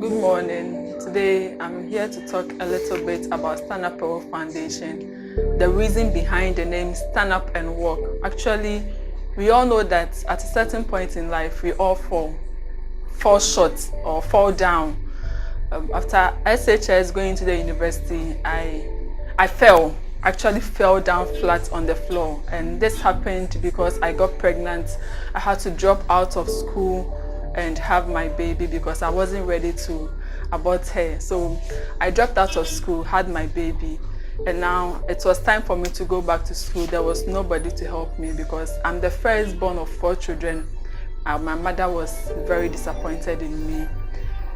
Good morning. Today I'm here to talk a little bit about Stand Up and Walk Foundation. The reason behind the name Stand Up and Walk. Actually, we all know that at a certain point in life we all fall short or fall down. After SHS going to the university, I fell. Actually fell down flat on the floor, and this happened because I got pregnant. I had to drop out of school and have my baby because I wasn't ready to abort her. So I dropped out of school, had my baby, and now it was time for me to go back to school. There was nobody to help me because I'm the firstborn of 4 children. My mother was very disappointed in me.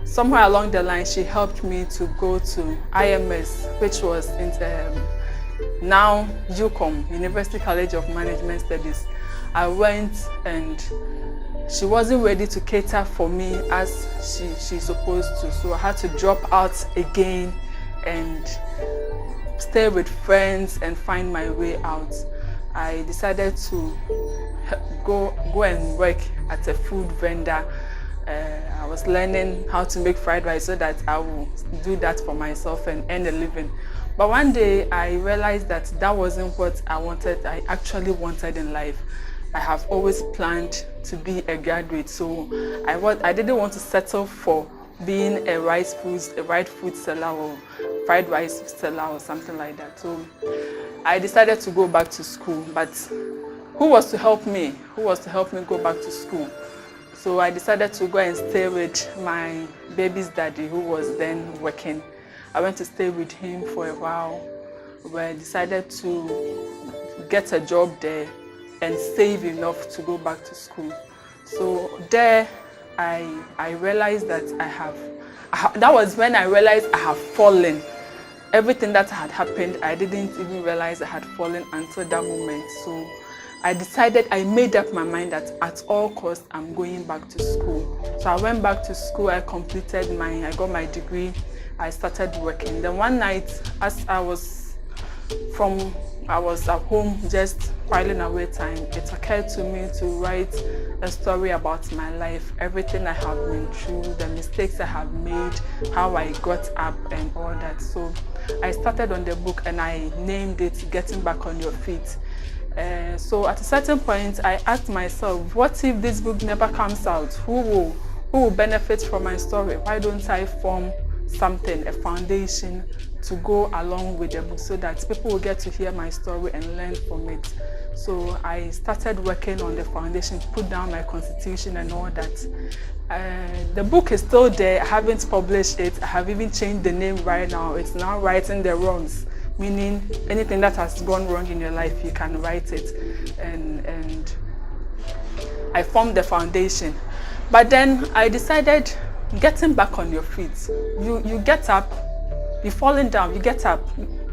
Somewhere along the line, she helped me to go to IMS, which was in now UCOM, University College of Management Studies. I went and she wasn't ready to cater for me as she's supposed to. So I had to drop out again and stay with friends and find my way out. I decided to go and work at a food vendor. I was learning how to make fried rice so that I will do that for myself and earn a living. But one day I realized that that wasn't what I actually wanted in life. I have always planned to be a graduate, so I didn't want to settle for being a right food seller or fried rice seller or something like that. So I decided to go back to school, but who was to help me? Who was to help me go back to school? So I decided to go and stay with my baby's daddy, who was then working. I went to stay with him for a while. I decided to get a job there and save enough to go back to school. So there I realized that that was when I realized I have fallen. Everything that had happened, I didn't even realize I had fallen until that moment. So I made up my mind that at all costs I'm going back to school. So I went back to school, I got my degree, I started working. Then one night, as I was at home just whiling away time, it occurred to me to write a story about my life, everything I have been through, the mistakes I have made, how I got up and all that. So I started on the book and I named it Getting Back on Your Feet. So at a certain point, I asked myself, what if this book never comes out? Who will benefit from my story? Why don't I form something, a foundation to go along with the book so that people will get to hear my story and learn from it? So I started working on the foundation, put down my constitution and all that. The book is still there. I haven't published it. I have even changed the name right now. It's now Writing the Wrongs, meaning anything that has gone wrong in your life, you can write it. And I formed the foundation. But then I decided, getting back on your feet. You get up, you're falling down, you get up.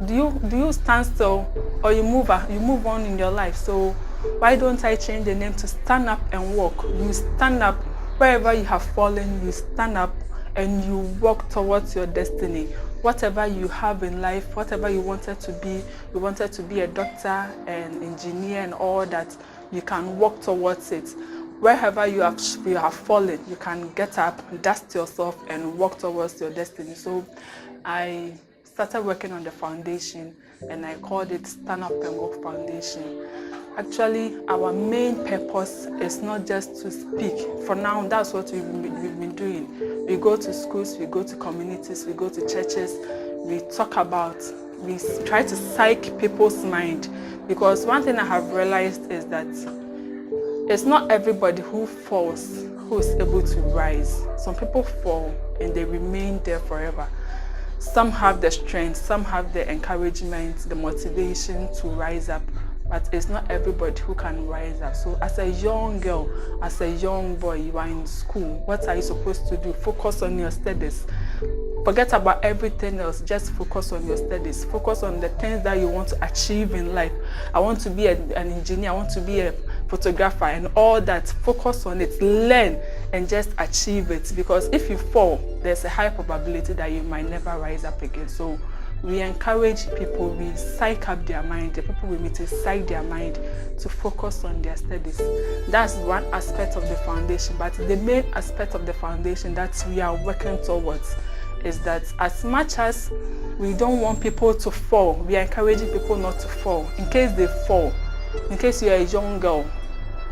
Do you stand still or you move on in your life? So why don't I change the name to Stand Up and Walk? You stand up wherever you have fallen, you stand up and you walk towards your destiny. Whatever you have in life, whatever you wanted to be a doctor, an engineer and all that, you can walk towards it. Wherever you have fallen, you can get up, dust yourself and walk towards your destiny. So I started working on the foundation and I called it Stand Up and Walk Foundation. Actually, our main purpose is not just to speak. For now, that's what we've been doing. We go to schools, we go to communities, we go to churches, we try to psych people's mind. Because one thing I have realized is that it's not everybody who falls who is able to rise. Some people fall and they remain there forever. Some have the strength, some have the encouragement, the motivation to rise up, but it's not everybody who can rise up. So as a young girl, as a young boy, you are in school, what are you supposed to do? Focus on your studies. Forget about everything else, just focus on your studies. Focus on the things that you want to achieve in life. I want to be an engineer, I want to be a photographer and all that. Focus on it, learn and just achieve it, because if you fall, there's a high probability that you might never rise up again. So we encourage people, we psych up their mind, the people we meet to psych their mind to focus on their studies. That's one aspect of the foundation, but the main aspect of the foundation that we are working towards is that as much as we don't want people to fall, we are encouraging people not to fall. In case they fall, in case you're a young girl,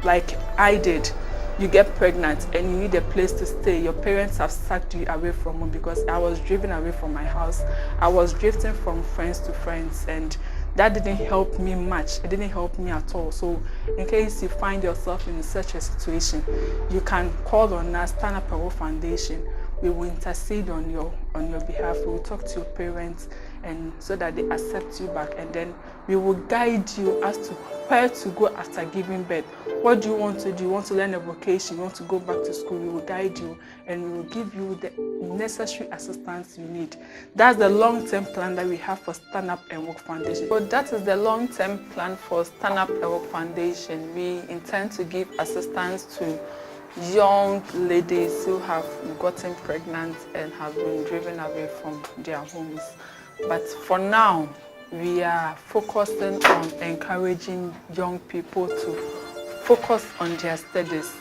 like I did, you get pregnant and you need a place to stay, your parents have sacked you away from home, because I was driven away from my house. I was drifting from friends to friends, and that didn't help me much. It didn't help me at all. So in case you find yourself in such a situation, you can call on us, Stand Up Our Foundation. We will intercede on your behalf. We will talk to your parents, and so that they accept you back, and then we will guide you as to where to go after giving birth. What do you want to do? You want to learn a vocation? You want to go back to school? We will guide you, and we will give you the necessary assistance you need. That's the long-term plan that we have for Stand Up and Work Foundation. So that is the long-term plan for Stand Up and Work Foundation. We intend to give assistance to young ladies who have gotten pregnant and have been driven away from their homes. But for now, we are focusing on encouraging young people to focus on their studies.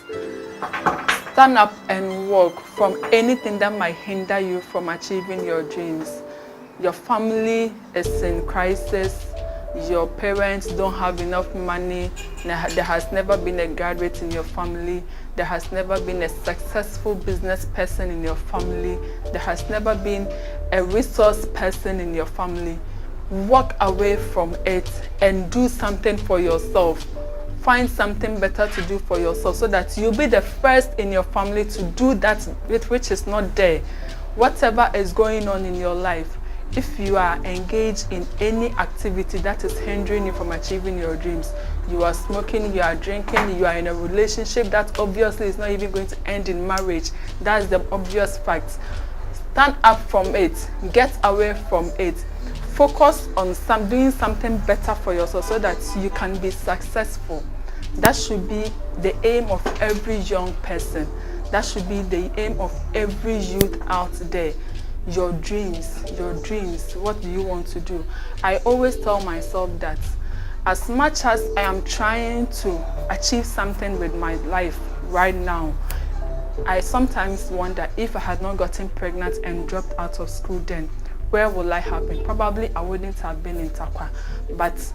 Stand up and work from anything that might hinder you from achieving your dreams. Your family is in crisis. Your parents don't have enough money. There has never been a graduate in your family. There has never been a successful business person in your family. There has never been a resource person in your family. Walk away from it and do something for yourself. Find something better to do for yourself, so that you'll be the first in your family to do that which is not there. Whatever is going on in your life, if you are engaged in any activity that is hindering you from achieving your dreams, you are smoking, you are drinking, you are in a relationship that obviously is not even going to end in marriage, that's the obvious fact. Stand up from it, get away from it, focus on doing something better for yourself so that you can be successful. That should be the aim of every young person. That should be the aim of every youth out there. Your dreams, what do you want to do? I always tell myself that as much as I am trying to achieve something with my life right now, I sometimes wonder, if I had not gotten pregnant and dropped out of school then, where would I have been? Probably I wouldn't have been in Tarkwa. But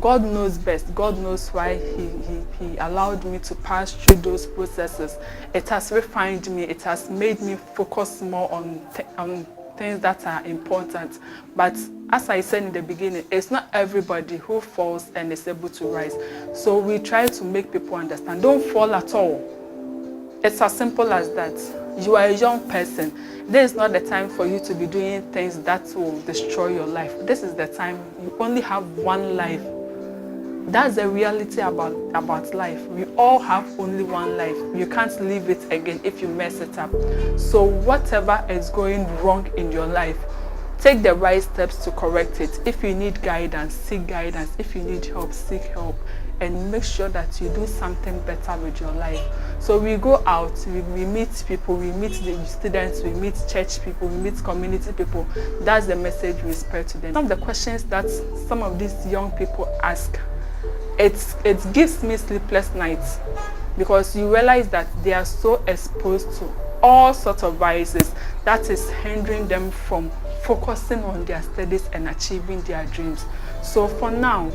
God knows best. God knows why he allowed me to pass through those processes. It has refined me. It has made me focus more on things that are important. But as I said in the beginning, it's not everybody who falls and is able to rise. So we try to make people understand. Don't fall at all. It's as simple as that. You are a young person. This is not the time for you to be doing things that will destroy your life. This is the time. You only have one life. That's the reality about life. We all have only one life. You can't live it again if you mess it up. So whatever is going wrong in your life, take the right steps to correct it. If you need guidance, seek guidance. If you need help, seek help. And make sure that you do something better with your life. So we go out, we meet people, we meet the students, we meet church people, we meet community people. That's the message we spread to them. Some of the questions that some of these young people ask, it gives me sleepless nights, because you realize that they are so exposed to all sorts of vices that is hindering them from focusing on their studies and achieving their dreams. So for now,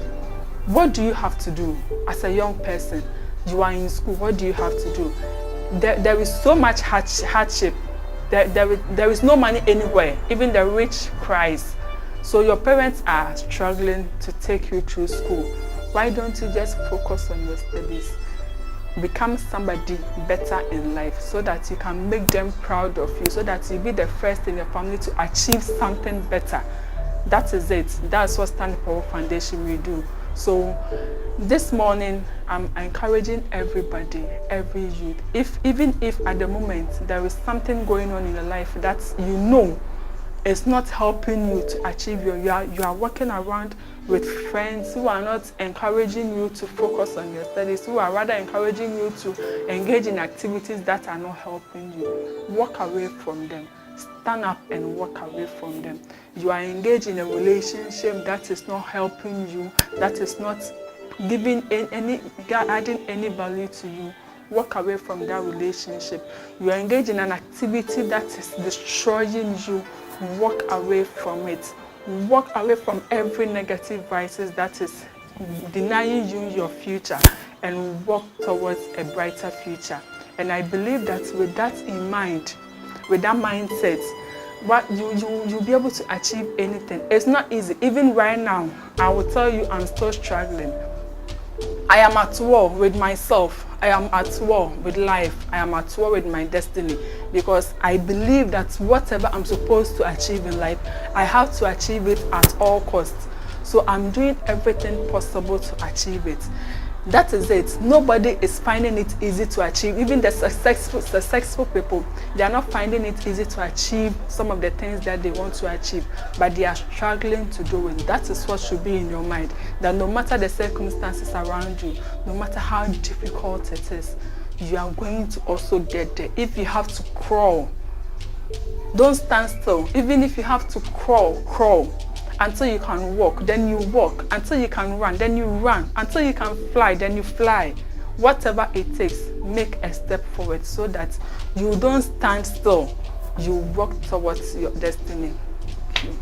what do you have to do as a young person? You are in school, what do you have to do? There is so much hardship. There is no money anywhere. Even the rich cries. So your parents are struggling to take you through school. Why don't you just focus on your studies? Become somebody better in life, so that you can make them proud of you, so that you be the first in your family to achieve something better. That is it. That's what Stand Up Our Foundation will do. So this morning, I'm encouraging everybody, every youth, even if at the moment there is something going on in your life that you know is not helping you to achieve you are walking around with friends who are not encouraging you to focus on your studies, who are rather encouraging you to engage in activities that are not helping you. Walk away from them. stand up and walk away from them. You are engaged in a relationship that is not helping you, that is not giving adding any value to you. Walk away from that relationship. You are engaged in an activity that is destroying you. Walk away from it. Walk away from every negative vices that is denying you your future, and walk towards a brighter future. And I believe that with that in mind, with that mindset, what you'll be able to achieve anything. It's not easy. Even right now, I will tell you, I'm still struggling. I am at war with myself. I am at war with life. I am at war with my destiny, because I believe that whatever I'm supposed to achieve in life, I have to achieve it at all costs. So I'm doing everything possible to achieve it. That is it. Nobody is finding it easy to achieve. Even the successful people, they are not finding it easy to achieve some of the things that they want to achieve, but they are struggling to do it. That is what should be in your mind, that no matter the circumstances around you, no matter how difficult it is, you are going to also get there. If you have to crawl, don't stand still. Even if you have to crawl until you can walk, then you walk. Until you can run, then you run. Until you can fly, then you fly. Whatever it takes, make a step forward so that you don't stand still. You walk towards your destiny. Thank you.